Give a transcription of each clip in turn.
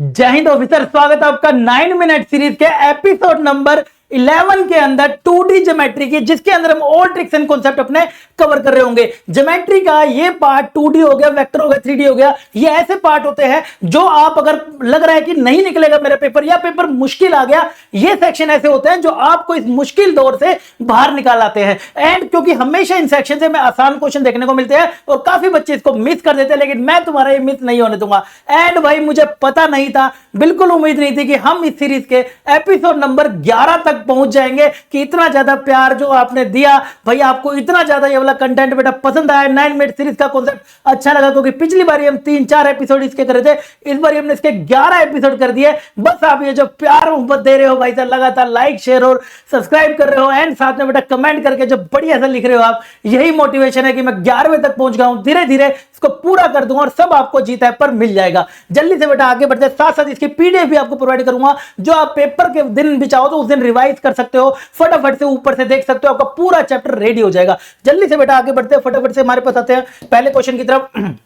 जय हिंद ऑफिसर, स्वागत है आपका 9 मिनट सीरीज के एपिसोड नंबर 11 के अंदर 2D ज्योमेट्री की, जिसके अंदर हम ऑल ट्रिक्स एंड कॉन्सेप्ट अपने कवर कर रहे होंगे। ज्योमेट्री का ये पार्ट 2D हो गया, वेक्टर हो गया, 3D हो गया। ये ऐसे पार्ट होते हैं जो आप अगर लग रहा है कि नहीं निकलेगा मेरा पेपर या पेपर मुश्किल आ गया, ये सेक्शन ऐसे होते हैं जो आपको इस मुश्किल दौर से बाहर निकाल आते हैं। एंड क्योंकि हमेशा इन सेक्शन से मैं आसान क्वेश्चन देखने को मिलते हैं और काफी बच्चे इसको मिस कर देते हैं, लेकिन मैं तुम्हारा ये मिस नहीं होने दूंगा। एंड भाई मुझे पता नहीं था, बिल्कुल उम्मीद नहीं थी कि हम इस सीरीज के एपिसोड नंबर 11 तक पहुंच जाएंगे कि इतना ज्यादा प्यार जो आपने दिया भाई, आपको इतना ज्यादा ये वाला कंटेंट बेटा पसंद आया। 9 मिनट सीरीज का कॉन्सेप्ट अच्छा लगा, क्योंकि पिछली बार हम 3-4 एपिसोड इसके करे थे, इस बार हमने इसके 11 एपिसोड कर दिए। बस आप ये जो प्यार मोहब्बत दे रहे हो भाई साहब, लगातार लाइक शेयर और सब्सक्राइब कर रहे हो एंड साथ में बेटा कमेंट करके जो बढ़िया सा लिख रहे हो आप, यही मोटिवेशन है कि मैं 11वें तक पहुंच गया हूं। धीरे धीरे इसको पूरा कर दूंगा और सब आपको जीत ऐप पर मिल जाएगा। जल्दी से बेटा आगे बढ़ते, साथ साथ इसकी पीडीएफ भी आपको प्रोवाइड करूंगा, जो आप पेपर के दिन भी चाहो तो उस दिन रिवाइज कर सकते हो, फटाफट से ऊपर से देख सकते हो, आपका पूरा चैप्टर रेडी हो जाएगा। जल्दी से बेटा आगे बढ़ते हैं, फटाफट से हमारे पास आते हैं पहले क्वेश्चन की तरफ।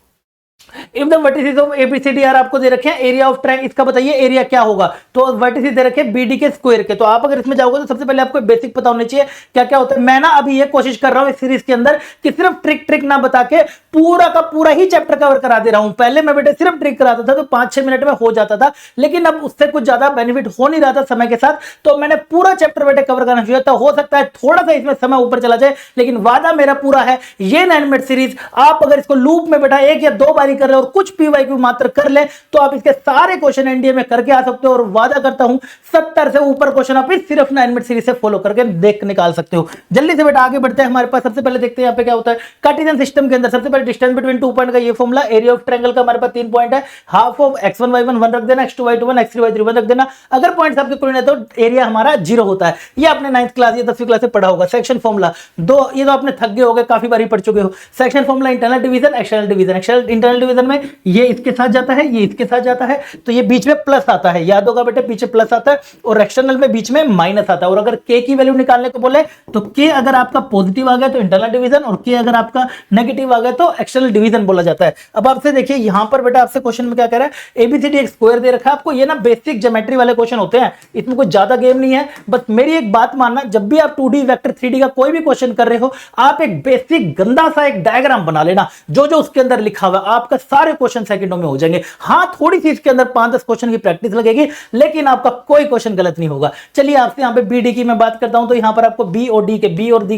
इफ द वर्टिसेस ऑफ एबीसीडीआर आपको दे रखे हैं, एरिया ऑफ ट्रायंगल, इसका बताइए एरिया क्या होगा। तो वर्टिसेस दे रखे हैं बीडी के स्क्वायर के, तो आप अगर इसमें जाओगे तो सबसे पहले आपको बेसिक पता होना चाहिए क्या क्या होता है। मैं ना अभी ये कोशिश कर रहा हूं इस सीरीज के अंदर कि सिर्फ ट्रिक ना बता के पूरा का पूरा ही चैप्टर कवर करा दे रहा हूं। पहले मैं बेटे सिर्फ ट्रिक कराता था तो 5-6 मिनट में हो जाता था, लेकिन अब उससे कुछ ज्यादा बेनिफिट हो नहीं रहा था समय के साथ, तो मैंने पूरा चैप्टर बेटे कवर करना शुरू किया। हो सकता है थोड़ा सा इसमें समय ऊपर चला जाए, लेकिन वादा मेरा पूरा है। ये 9 मिनट सीरीज आप अगर इसको लूप में बेटा 1 या 2 बारी कर रहे हो और कुछ पीवाईक्यू मात्र कर ले, तो आप इसके सारे क्वेश्चन एनडीए में करके आ सकते हो। और वादा करता हूं 70 से ऊपर क्वेश्चन आप सिर्फ 9 मिनट सीरीज से फॉलो करके देख निकाल सकते हो। जल्दी से बेटा आगे बढ़ते हैं। हमारे पास सबसे पहले देखते हैं यहाँ पे क्या होता है। कार्टेशियन सिस्टम के अंदर सबसे पहले डिस्टेंस बिटवीन 2 पॉइंट का ये फॉर्मूला, एरिया ऑफ ट्रायंगल का हमारे पास 3 पॉइंट है, हाफ ऑफ x1 y1 1 रख देना, x2 y2 1, x3 y3 1 रख देना। अगर पॉइंट्स आपके कोई नहीं तो एरिया हमारा 0 होता है। ये आपने 9th क्लास या 10वीं क्लास से पढ़ा होगा। सेक्शन फॉर्मूला दो, ये तो आपने थक गए होगे, काफी बारी पढ़ चुके हो। Section formula internal division, external division. External internal division में ये इसके साथ जाता है, ये इसके साथ जाता है, तो ये बीच में प्लस आता है, याद होगा बेटे पीछे प्लस आता है, और एक्सटर्नल में बीच में माइनस आता है। और अगर के की वैल्यू निकालने को बोले तो के अगर आपका पॉजिटिव आ गया तो इंटरनल डिवीजन, और के अगर आपका नेगेटिव आ गया तो एक्सटर्नल डिवीजन बोला जाता है। अब आपसे देखिए यहां पर बेटा आपसे क्वेश्चन में क्या कह रहा है, एबीसीडी एक स्क्वायर दे रखा है आपको। ये ना बेसिक ज्योमेट्री वाले क्वेश्चन होते हैं, इसमें कोई ज्यादा गेम नहीं है। बस मेरी एक बात मानना, जब भी आप 2D वेक्टर 3D का कोई भी क्वेश्चन कर रहे हो, आप एक बेसिक गंदा सा एक डायग्राम बना लेना, जो जो उसके अंदर लिखा हुआ, आपका सारे क्वेश्चन सेकंडों में हो जाएंगे। हाँ थोड़ी सी इसके अंदर 5-10 क्वेश्चन की प्रैक्टिस लगेगी, लेकिन आपका कोई क्वेश्चन गलत नहीं होगा। चलिए आपसे यहाँ पे बीडी की मैं बात करता हूं, तो यहाँ पर आपको बी और डी के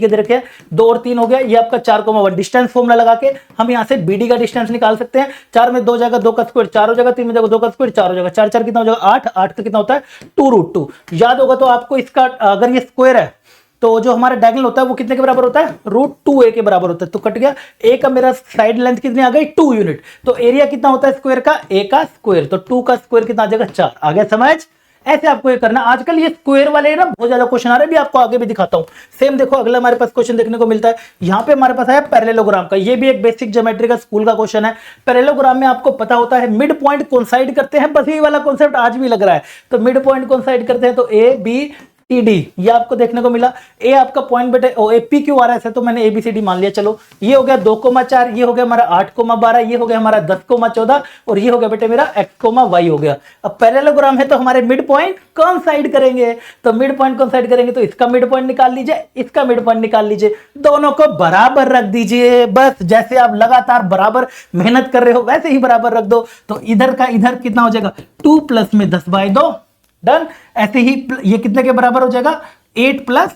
दे रखे हैं, 2 और 3 हो गया। ये आपका 4,1 डिस्टेंस फॉर्मूला लगा के हम यहाँ से बीडी का डिस्टेंस निकाल सकते हैं। 4 में 2 जाएगा, 2 का स्क्वायर 4 हो जाएगा, 3 में जाएगा 2 का स्क्वायर 4 हो जाएगा, 4 कितना हो जाएगा 8, 8 का कितना होता है 2√2। याद होगा तो आपको इसका, अगर ये स्क्वायर है तो जो हमारा डायगोनल होता है वो कितने के बराबर होता है, √2a के बराबर होता है। तो कट गया, a का मेरा साइड लेंथ कितनी आ गई 2 यूनिट, तो एरिया कितना होता है स्क्वायर का, a का स्क्वायर, तो 2 का स्क्वायर कितना आ जाएगा 4। आ गया समझ। ऐसे आपको ये करना। आजकल ये स्क्वायर वाले ना बहुत ज्यादा क्वेश्चन आ रहे हैं, भी आपको आगे भी दिखाता हूं। सेम देखो अगला हमारे पास क्वेश्चन देखने को मिलता है, यहाँ पे हमारे पास आया पैरेललोग्राम का। ये भी एक बेसिक ज्योमेट्री का स्कूल का क्वेश्चन है। पैरेललोग्राम में आपको पता होता है मिड पॉइंट कोइंसाइड करते हैं, बस यही वाला कॉन्सेप्ट आज भी लग रहा है। तो मिड पॉइंट कोइंसाइड करते हैं तो ए बी टी डी, ये आपको देखने को मिला। ए आपका पॉइंट बेटे ए पी क्यू आ रहा है, तो मैंने एबीसीडी मान लिया। चलो ये हो गया 2,4, ये हो गया हमारा 8,12, ये हो गया हमारा 10,14, और ये हो गया बेटे मेरा x,y हो गया। अब पैरेललोग्राम है तो हमारे मिड पॉइंट कोइंसाइड करेंगे, तो मिड पॉइंट कोइंसाइड करेंगे तो इसका मिड पॉइंट निकाल लीजिए, इसका मिड पॉइंट निकाल लीजिए, दोनों को बराबर रख दीजिए। बस जैसे आप लगातार बराबर मेहनत कर रहे हो वैसे ही बराबर रख दो, तो इधर का इधर कितना हो जाएगा 2 प्लस में 10/2, डन। ऐसे ही ये कितने के बराबर हो जाएगा 8 प्लस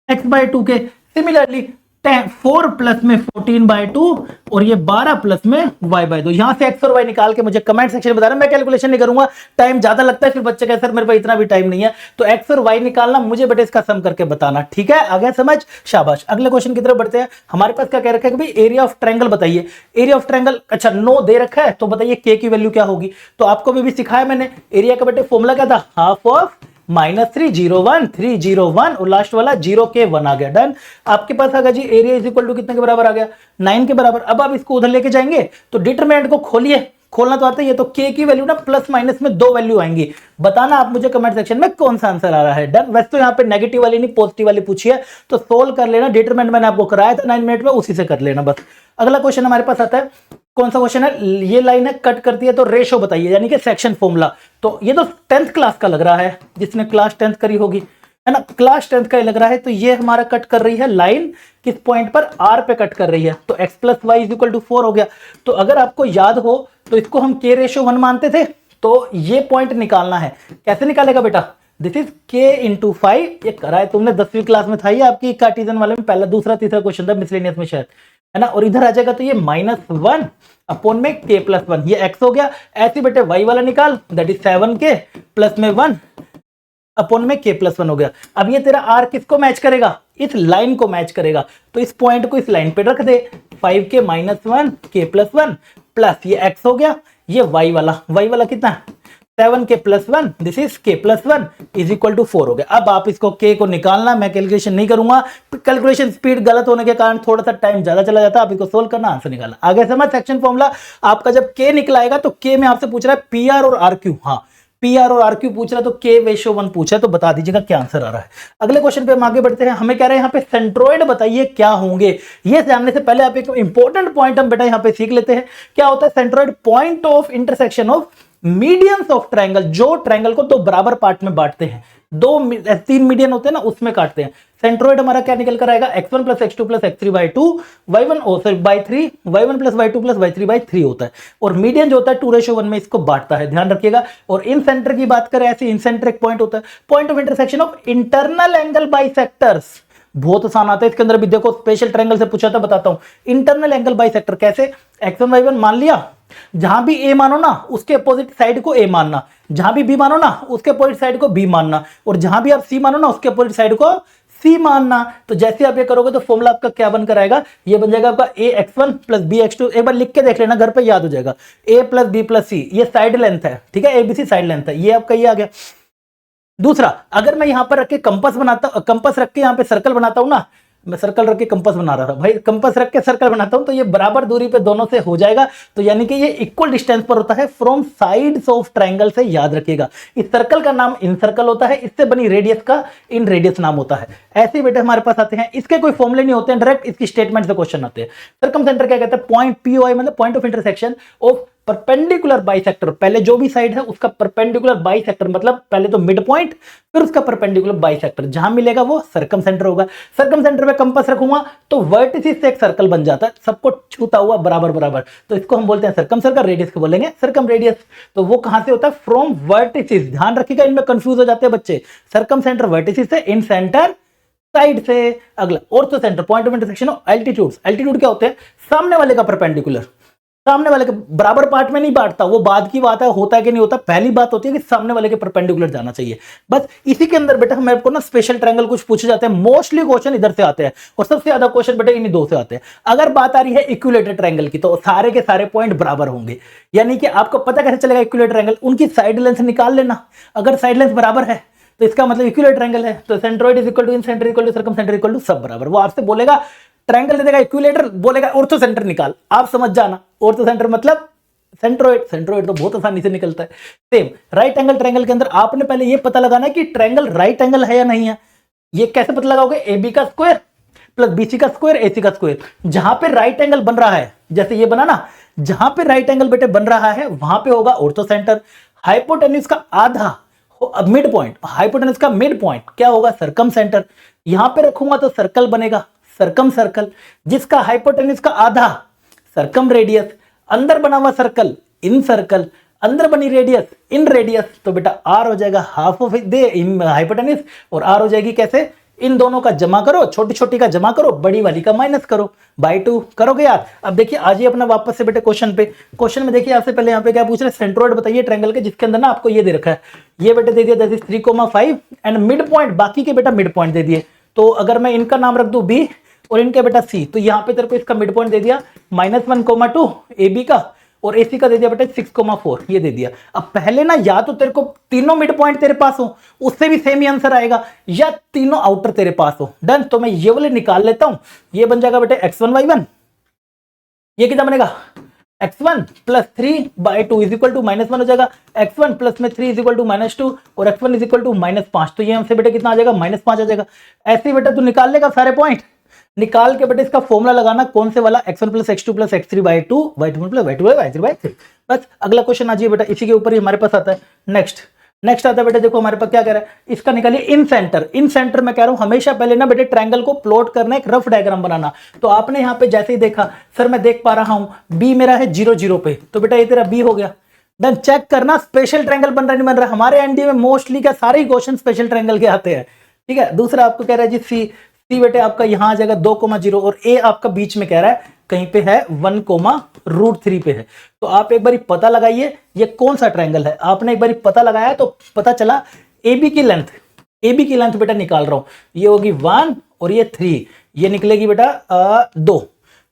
x/2 के। सिमिलरली 4 प्लस में 14/2, और ये 12 प्लस में y/2। यहां से x और y निकाल के मुझे कमेंट सेक्शन में बताना, मैं कैलकुलेशन नहीं करूंगा, टाइम ज्यादा लगता है, फिर बच्चे कहते हैं सर मेरे पास इतना भी टाइम नहीं है। तो x और y निकालना, मुझे बेटे इसका सम करके बताना, ठीक है। आ गया समझ, शाबाश। अगले क्वेश्चन की तरफ बढ़ते हैं। हमारे पास क्या कह रखा है कि भाई एरिया ऑफ ट्रायंगल बताइए। एरिया ऑफ ट्रायंगल, अच्छा 9 दे रखा है, तो बताइए के की वैल्यू क्या होगी। तो आपको भी सिखाया मैंने, एरिया का बेटे फॉर्मूला क्या था, हाफ ऑफ -301 और लास्ट वाला 0 के 1 आ गया, डन। आपके पास आ गया जी एरिया इज इक्वल टू कितने के बराबर आ गया 9 के बराबर। अब आप इसको उधर लेके जाएंगे तो डिटरमिनेंट को खोलिए, खोलना तो आता है। ये तो k की वैल्यू ना प्लस माइनस में 2 वैल्यू आएंगी, बताना आप मुझे कमेंट सेक्शन में कौन सा आंसर आ रहा है। डन। वैसे तो यहाँ पे नेगेटिव वाली नहीं पॉजिटिव वाली पूछी है, तो सोल्व कर लेना। डिटरमिनेंट मैंने आपको कराया था 9 मिनट में, उसी से कर लेना बस। अगला क्वेश्चन हमारे पास आता है, कौन सा क्वेश्चन है, ये लाइन है कट करती है तो रेशो बताइए, यानी कि सेक्शन फॉर्मूला। तो ये तो 10th क्लास का लग रहा है, जिसने क्लास 10th करी होगी, है ना, क्लास 10th का लग रहा है। तो ये हमारा कट कर रही है लाइन किस पॉइंट पर, आर पे कट कर रही है, तो x plus y is equal to 4 हो गया। तो अगर आपको याद हो तो इसको हम k रेशो 1 मानते थे, तो ये पॉइंट निकालना है। कैसे निकालेगा बेटा, दिस इज k इंटू 5, ये करा है तुमने 10वीं क्लास में था, ये आपकी कार्टेशियन वाले में पहला दूसरा तीसरा क्वेश्चन था मिसलेनियस में शायद, है ना। और इधर आ जाएगा तो ये -1 अपॉन में k प्लस 1, ये x हो गया। ऐसे बेटे y वाला निकाल, दैट इज 7k प्लस में 1 अपॉन में k प्लस 1 हो गया। अब ये तेरा r किसको मैच करेगा, इस लाइन को मैच करेगा, तो इस पॉइंट को इस लाइन पे रख दे। 5k minus 1 k plus 1 plus ये x हो गया, ये y वाला कितना 7k plus 1, this is k plus 1 is equal to 4 हो गया। अब आप इसको k को निकालना, मैं कैलकुलेशन नहीं करूंगा, कैलकुलेशन स्पीड गलत होने के कारण थोड़ा सा टाइम ज्यादा चला जाता है। आप इसको सोल्व करना, आंसर निकालना। आगे समझ, सेक्शन फॉर्मूला आपका जब k निकलाएगा तो k में आपसे पूछ रहा है pr और rq, हाँ pr और rq पूछ रहा है, तो k रेशो 1 पूछा है, तो बता दीजिएगा क्या आंसर आ रहा है। अगले क्वेश्चन पे हम आगे बढ़ते हैं। हमें कह रहे हैं यहाँ पे सेंट्रोइड बताइए क्या होंगे। ये जानने से पहले आप एक इंपॉर्टेंट पॉइंट हम बेटा यहाँ पे सीख लेते हैं। क्या होता है centroid, point of intersection of medians of triangle, जो ट्रायंगल को दो बराबर पार्ट में बांटते हैं, दो 3 मीडियन होते हैं ना, उसमें काटते हैं। सेंट्रोइड हमारा क्या निकल कर आएगा, x1 plus x2 plus x3 by 2 y1 by 3 y1 plus y2 plus y3 by 3 होता है। और मीडियन जो होता है 2:1 में इसको बांटता है, ध्यान रखिएगा। और इन सेंटर की बात करें, ऐसे इन सेंटर एक पॉइंट होता है, point of intersection of internal angle bisectors. बहुत आसान आता है इसके अंदर भी, देखो स्पेशल ट्रायंगल से पूछा था, बताता हूं। इंटरनल एंगल बाइसेक्टर कैसे, x1 y1 मान लिया, जहां भी a मानो ना उसके अपोजिट साइड को a मानना, जहां भी b मानो ना उसके अपोजिट साइड को b मानना, और जहां भी आप c मानो ना उसके अपोजिट साइड को c मानना। तो जैसे आप ये करोगे तो फॉर्मूला आपका क्या बनकर आएगा, ये बन जाएगा आपका ax1 प्लस bx2, एक बार लिख के देख लेना घर पे, याद हो जाएगा। a plus b plus c, ये साइड लेंथ है, ठीक है, abc साइड लेंथ है, ये आपका ये आ गया। दूसरा, अगर मैं यहां पर रख के कंपास बनाता, कंपास रख के यहां पे सर्कल बनाता हूं ना, मैं सर्कल रख के कंपास बना रहा था भाई, कंपास रख के सर्कल बनाता हूं तो ये बराबर दूरी पे दोनों से हो जाएगा, तो यानी कि ये इक्वल डिस्टेंस पर होता है फ्रॉम साइड्स ऑफ ट्रायंगल से, याद रखिएगा। इस सर्कल का नाम इन सर्कल होता है, इससे बनी रेडियस का इन रेडियस नाम होता है। ऐसे बेटे हमारे पास आते हैं, इसके कोई फॉर्मूले नहीं होते हैं, डायरेक्ट इसकी स्टेटमेंट से क्वेश्चन आते हैं। सर्कमसेंटर क्या कहता है, पॉइंट POI मतलब point of intersection of perpendicular bisector, पहले जो भी साइड है उसका परपेंडिकुलर बाइसेक्टर, मतलब पहले तो मिड पॉइंट फिर उसका परपेंडिकुलर बाइसेक्टर, जहां मिलेगा वो सर्कम सेंटर होगा। सर्कम सेंटर पे कंपास रखूंगा तो वर्टिसिस से एक सर्कल बन जाता है, सबको छूता हुआ बराबर बराबर, तो इसको हम बोलते हैं सर्कम सर्कल, रेडियस को बोलेंगे सर्कम रेडियस। तो वो कहां से होता है, फ्रॉम वर्टिसिस, ध्यान रखिएगा इनमें कंफ्यूज हो जाते हैं बच्चे। सर्कम सेंटर वर्टिसिस से, इन सेंटर साइड से। अगला ortho centre, point of intersection of altitudes. Altitude क्या होते हैं, सामने वाले का परपेंडिकुलर, सामने वाले के बराबर पार्ट में नहीं बांटता, वो बाद की बात है, होता है कि नहीं होता, पहली बात होती है कि सामने वाले के परपेंडिकुलर जाना चाहिए। बस इसी के अंदर बेटा मेरे को ना स्पेशल ट्रायंगल कुछ पूछे जाते हैं, मोस्टली क्वेश्चन इधर से आते हैं और सबसे ज्यादा क्वेश्चन बेटा इन्हीं दो से आते हैं। अगर बात आ रही है इक्विलेटरल ट्रायंगल की तो सारे के सारे पॉइंट बराबर होंगे, यानी कि आपको पता कैसे चलेगा इक्विलेटरल ट्रायंगल, उनकी साइड लेंथ निकाल लेना। अगर साइड लेंथ बराबर है तो इसका मतलब इक्विलेटरल ट्रायंगल है, तो centroid is equal to incentre equal to circumcentre equal to सब बराबर। वो आपसे बोलेगा ट्रायंगल दे देगा, इक्विलेटरल बोलेगा ऑर्थो सेंटर निकाल, आप समझ जाना ऑर्थो सेंटर मतलब सेंट्रोइड। सेंट्रोइड तो बहुत आसानी से निकलता है। सेम राइट एंगल ट्रायंगल के अंदर आपने पहले ये पता लगाना है कि ट्रायंगल राइट एंगल है या नहीं है। ये कैसे पता लगाओगे, AB का स्क्वायर प्लस BC का स्क्वायर AC का स्क्वायर, जहां पे राइट एंगल बन रहा है, जैसे ये बना ना, जहां पे राइट एंगल बेटे बन रहा है वहां पे होगा ऑर्थो सेंटर। हाइपोटेन्यूज का आधा, मिड पॉइंट, हाइपोटेन्यूज का मिड पॉइंट क्या होगा, सर्कम सेंटर। यहां पे रखूंगा तो सर्कल बनेगा, सर्कम सर्कल, जिसका हाइपोटेन्यूज का आधा सर्कम रेडियस, अंदर बना हुआ सर्कल इन सर्कल, अंदर बनी रेडियस इन रेडियस, तो बेटा R हो जाएगा half of they in hypotenuse, और R हो जाएगी कैसे, इन दोनों का जमा करो, छोटी छोटी का जमा करो, बड़ी वाली का माइनस करो, बाई 2 करोगे यार। अब देखिए आज ही अपना वापस से बेटे क्वेश्चन पे, क्वेश्चन में देखिए आपसे पहले यहाँ पे क्या पूछ रहे हैं, सेंट्रोइड बताइए ट्रायंगल के, जिसके अंदर ना आपको ये दे रखा है, ये बेटे दे दिया that is 3,5 and mid point, बाकी के बेटा मिड पॉइंट दे दिए। तो अगर मैं इनका नाम रख दूं B और इनके बेटा C, तो यहाँ पे तेरे को इसका मिड पॉइंट दे दिया -1,2 AB का, और AC का दे दिया बेटा 6,4, ये दे दिया। अब पहले ना या तो तेरे को तीनों मिड पॉइंट तेरे पास हो, उससे भी सेम ही आंसर आएगा, या तीनों आउटर तेरे पास हो। डन, तो मैं ये वाले निकाल लेता हूं, ये बन जाएगा बेटे x1 y1, ये कितना बनेगा x1 plus 3/2 is equal to -1 हो जाएगा, x1 प्लस में 3 इज इक्वल टू -2 और x1 इज इक्वल टू -5। तो ये हमसे बेटा कितना आ जाएगा, -5 आ जाएगा। ऐसे ही बेटा तू निकाल लेगा सारे पॉइंट, निकाल के बेटा इसका फॉर्मूला लगाना कौन से वाला, x1 plus x2 plus x3/2 y2 plus y2 y3/3। बस अगला क्वेश्चन आ जाइए बेटा, इसी के ऊपर ही हमारे पास आता है। नेक्स्ट आता है बेटा, देखो हमारे पास क्या कह रहा है, इसका निकालिए इन सेंटर में कह रहा हूं हमेशा पहले ना बेटे ट्रायंगल को प्लॉट करना, एक रफ डायग्राम बनाना। तो आपने यहां पे जैसे ही देखा, सर मैं देख पा रहा हूं बी मेरा है 0 0 पे, तो बेटा ये तेरा बी हो गया। देन चेक करना स्पेशल ट्रायंगल बन रहा नहीं बन रहा। हमारे एनडीए में मोस्टली क्या सारे ही क्वेश्चन स्पेशल ट्रायंगल के आते हैं, ठीक है। दूसरा आपको कह रहा है जी सी बेटे आपका यहां आ जाएगा 2,0 और ए आपका बीच में कह रहा है कहीं पे है 1,√3 पे है। तो आप एक बार पता लगाइए ये कौन सा ट्रायंगल है। आपने एक बार पता लगाया तो पता चला AB की लेंथ बेटा निकाल रहा हूं, ये होगी 1 और ये 3, ये निकलेगी बेटा 2।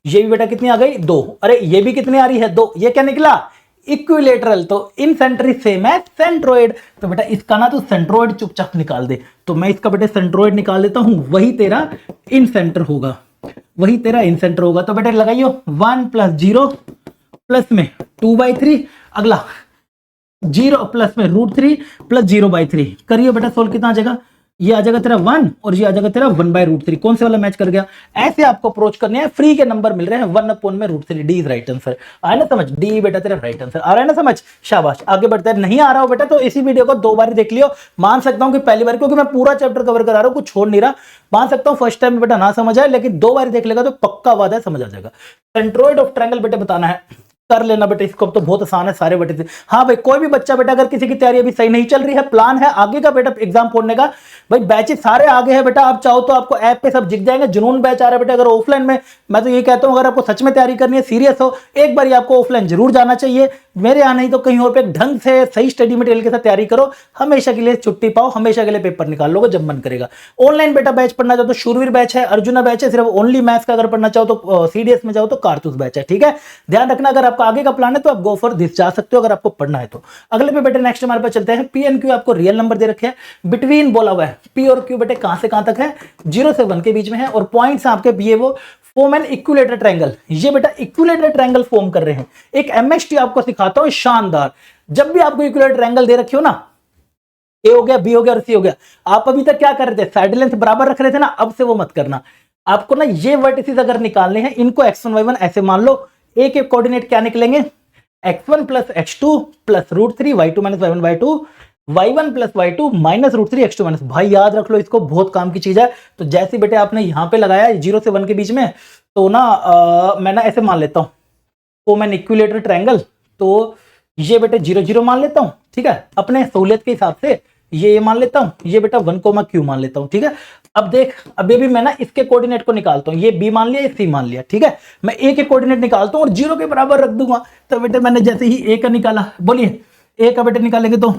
ये भी बेटा कितनी आ गई 2, अरे ये भी कितनी आ रही है 2, ये क्या निकला इक्विलेटरल। तो इन सेंटर इज सेम है सेंट्रोइड, तो बेटा इसका ना तो सेंट्रोइड चुपचाप निकाल दे। तो मैं इसका बेटा सेंट्रोइड निकाल देता हूं, वही तेरा इन सेंटर होगा, वही तेरा इन सेंटर होगा। तो बेटा लगाइयो 1 प्लस 0 प्लस में 2/3, अगला 0 प्लस में √3 प्लस 0/3 करिए बेटा सोल्व, कितना आ जाएगा, ये आ जाएगा तेरा 1 और ये आ जाएगा तेरा 1/√3। कौन से वाला मैच कर गया। ऐसे आपको अप्रोच करने हैं, फ्री के नंबर मिल रहे हैं 1/√3। D is right answer. आया ना समझ, डी बेटा तेरा राइट आंसर। आ रहा है ना समझ, शाबाश। आगे बढ़ते हैं, नहीं आ रहा हो बेटा तो इसी वीडियो को 2 बार देख लियो, मान सकता हूं कि पहली बार, क्योंकि मैं पूरा चैप्टर कवर करा रहा हूं, कुछ छोड़ नहीं रहा। मान सकता हूं फर्स्ट टाइम में बेटा ना समझ आए, लेकिन 2 बार देख लेगा तो पक्का वादा है समझ आ जाएगा। सेंट्रोइड ऑफ ट्रायंगल बेटा बताना है, कर लेना बेटा इसको, अब तो बहुत आसान है सारे बेटे से। हाँ भाई कोई भी बच्चा बेटा अगर किसी की तैयारी अभी सही नहीं चल रही है, प्लान है आगे का बेटा एग्जाम पढ़ने का, भाई बैचेस सारे आगे हैं बेटा, आप चाहो तो आपको ऐप पे सब दिख जाएंगे। जुनून बैच आ रहा है बेटा, अगर ऑफलाइन में, मैं तो ये कहता हूं अगर आपको सच में तैयारी करनी है, सीरियस हो, एक बार आपको ऑफलाइन जरूर जाना चाहिए। मेरे यहाँ नहीं तो कहीं और पे ढंग से सही स्टडी मटेरियल के साथ तैयारी करो, हमेशा के लिए छुट्टी पाओ, हमेशा के लिए पेपर निकाल लोगे जब मन करेगा। ऑनलाइन बेटा बैच पढ़ना चाहो तो शूरवीर बैच है, अर्जुना बैच है, सिर्फ ओनली मैथ्स का अगर पढ़ना चाहो तो सीडीएस में जाओ तो कारतूस बैच है, ठीक है। ध्यान रखना अगर आपका आगे का प्लान है तो आप गो फॉर दिस जा सकते हो अगर आपको पढ़ना है तो। अगले पे बेटे नेक्स्ट हमारे पास चलते हैं, पी एंड क्यू आपको रियल नंबर दे रखे हैं, बिटवीन बोला हुआ है, पी और क्यू बेटे कहां से कहां तक है, 0 से 1 के बीच में है, और पॉइंट्स आपके भी है वो फॉर्म एन इक्विलेटरल ट्रायंगल। ये बेटा इक्विलेटरल ट्रायंगल फॉर्म कर रहे हैं। एक एमएसटी आपको सिखाता हूं शानदार, जब भी आपको इक्विलेटरल ट्रायंगल दे रखे हो ना, ए हो गया, बी हो गया और सी हो गया, आप अभी तक क्या कर रहे थे, साइड लेंथ बराबर रख रहे थे ना, अब से वो मत करना। आपको ना ये वर्टिसेस अगर निकालने हैं, इनको x1 y1 ऐसे मान लो, ए के कोऑर्डिनेट क्या निकलेंगे, x1 plus x2 plus √3 y2 minus y1/2 y1 plus y2 minus √3 x2 minus. भाई याद रख लो इसको, बहुत काम की चीज है। तो जैसे बेटे आपने यहां पे लगाया 0 से 1 के बीच में, तो ना मैं ना ऐसे मान लेता हूं, तो मैं इक्विलेटरल ट्रायंगल, तो ये बेटे 0 0 मान लेता हूं, ठीक है, अपने सहूलियत के हिसाब से ये मान लेता हूं, ये बेटा 1, q मान लेता हूं, ठीक है। अब देख, अभी भी मैं ना इसके कोऑर्डिनेट को निकालता हूं, ये b मान लिया, ये c मान लिया, ठीक है। मैं a के कोऑर्डिनेट निकालता हूं और 0 के बराबर रख दूंगा। तो बेटे मैंने जैसे ही a का निकाला, बोलिए a का बेटे निकालेंगे तो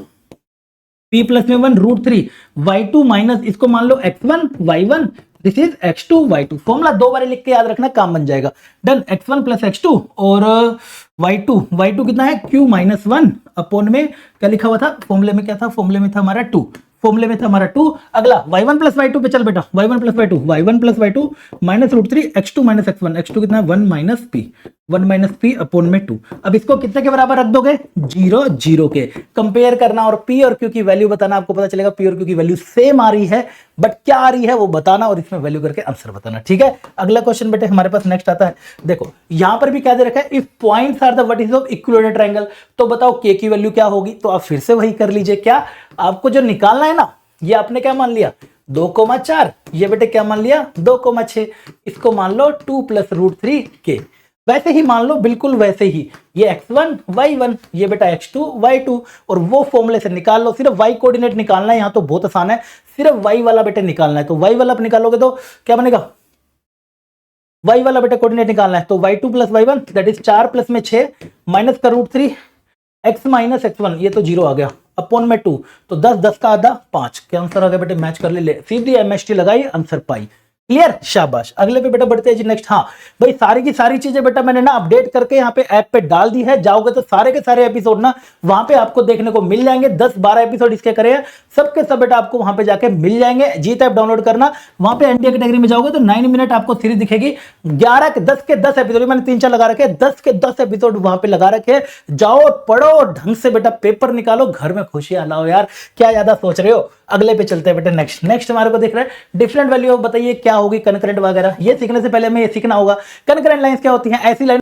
p प्लस में 1 √3 y2 माइनस इसको मान लो x1 y1, this is x2 y2। Formula 2 बार लिख के याद रखना, काम बन जाएगा। डन, x1 प्लस x2 और y2 कितना है, q माइनस 1 अपॉन में क्या लिखा हुआ था फॉर्मूले में, क्या था फॉर्मूले में था हमारा 2, फॉर्मूले में था हमारा 2। अगला y1 प्लस y2 पे चल बेटा, y1 plus y2 minus √3 x2 minus x1, x2 कितना है 1 माइनस p अपॉन में 2। अब इसको कितने के बराबर रख दोगे, 0 0 के। कंपेयर करना और p और q की वैल्यू बताना, आपको पता चलेगा p और q की वैल्यू सेम आ रही है, बट क्या आ रही है वो बताना और इसमें वैल्यू करके आंसर बताना, ठीक है। अगला क्वेश्चन बेटे हमारे पास नेक्स्ट आता है, देखो यहां पर भी क्या दे रखा है, if points are the vertices of equilateral triangle, तो बताओ k की वैल्यू क्या होगी। तो आप फिर से वही कर लीजिए, क्या आपको जो निकालना है ना, ये आपने क्या मान लिया 2,4, ये बेटे क्या मान लिया 2,6, इसको मान लो 2 प्लस √3 के, वैसे ही मान लो, बिल्कुल वैसे ही, ये x1 y1, ये बेटा x2 y2, और वो फॉर्मूले से निकाल लो। सिर्फ y कोऑर्डिनेट निकालना है, यहां तो बहुत आसान है, सिर्फ y वाला बेटे निकालना है। तो y वाला आप निकालोगे तो क्या बनेगा, y वाला बेटे कोऑर्डिनेट निकालना है, तो y2 plus y1 that is 4 plus में 6 माइनस का √3 x माइनस x1, ये तो 0 आ गया, अपॉन में 2, तो 10 10 का आधा 5, क्या आंसर आ गया बेटे, मैच कर ले, सीधी एमएसटी लगाई, आंसर पाई। क्लियर, शाबाश। अगले पे बेटा बढ़ते हैं जी नेक्स्ट। हाँ भाई, सारी की सारी चीजें बेटा मैंने ना अपडेट करके यहाँ पे ऐप पे डाल दी है, जाओगे तो सारे के सारे एपिसोड ना वहां पे आपको देखने को मिल जाएंगे। 10-12 एपिसोड इसके करे हैं, सबके सब बेटा आपको वहां पे जाके मिल जाएंगे। जीत ऐप डाउनलोड करना, वहां पे एनडीए कैटेगरी में जाओगे तो 9 मिनट आपको सीरीज दिखेगी। 11 के 10 के 10 एपिसोड मैंने 3-4 लगा रखे, 10 के 10 एपिसोड वहां पे लगा रखे। जाओ पढ़ो ढंग से बेटा, पेपर निकालो, घर में खुशियां लाओ यार, क्या ज्यादा सोच रहे हो। अगले पे चलते हैं बेटा नेक्स्ट हमारे को दिख रहा है डिफरेंट वैल्यू। बताइए क्या होगी कनकरेंट वगैरह, ये सीखने से पहले हमें ये सीखना होगा कनकरेंट लाइंस क्या होती हैं। ऐसी लाइन